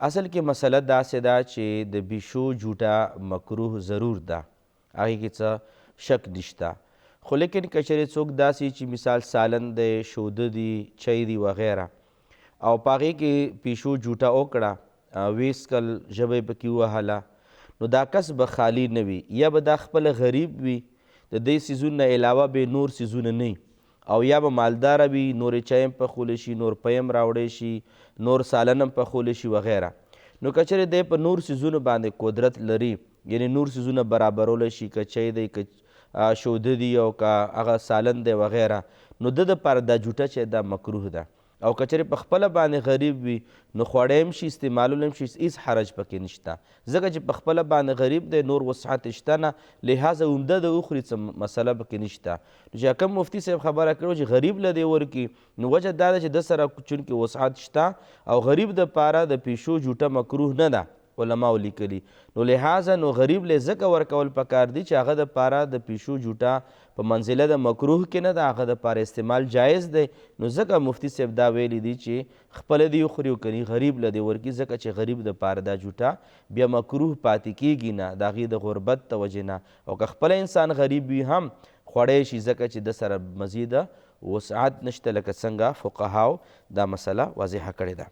اصل کې مسله داسې ده چې د پیشو جوټه مکروه ضرور ده، هغې کې څه شک نشته. خو لیکن که چېرې څوک داسې چې مثال سالن دی، شوده دي، چای دي وغیره، او په هغې کې پیشو جوټه وکړه، ویسکل، ژبه یې پکې ووهله، نو دا کس به خالی نه وي، یا به دا خپله غریب وي، د دې څیزونو نه علاوه به نور څیزونه نه وي، او یا به مالداره وي، نورې چای هم پخولی شي، نور پی هم راوړی شي، نور سالن هم پخولی شي وغیره. نو که چېرې دی په نور څیزونو باندې قدرت لري، یعنی نور څیزونه برابرولی شي، که چای دی، که شوده دي، او که هغه سالن دی وغیره، نو د دپاره دا جوټه چې دا مکروه ده. او که چېرې په خپله باندې غریب وي، نو خوړی هم شي، استعمالولی هم شي، هېڅ حرج پکې نشته، ځکه چې په خپله باندې غریب دی، نور وسعت شته نه، لحاظه عمده د وخوري، څه مسله پکې نشته. نو چې کوم مفتي صاحب خبره کړې چې غریب له دې ورکړي، نو وجه دا ده چې ده سره چونکې وسعت شته، او غریب دپاره د پیشو جوټه مکروه نه ده، علماو لیکلي. نو لحاظه نو غریب له ځکه ورکول پکار دي چې هغه دپاره د پیشو جوټه په منزله د مکروه کې نه ده، هغه دپاره استعمال جایز دی. نو ځکه مفتي صاحب دا ویلی دي چې خپله دې وخوري، او کني غریب له دې ورکړي، ځکه چې غریب دپاره دا جوټه بیا مکروه پاتې کېږي نه، د هغې د غربت د وجې نه. او که خپله انسان غریب وي هم خوړی شي، ځکه چې د سره مزید وسعت نشته، لکه څنګه فقهاو دا مسله واضحه کړې ده.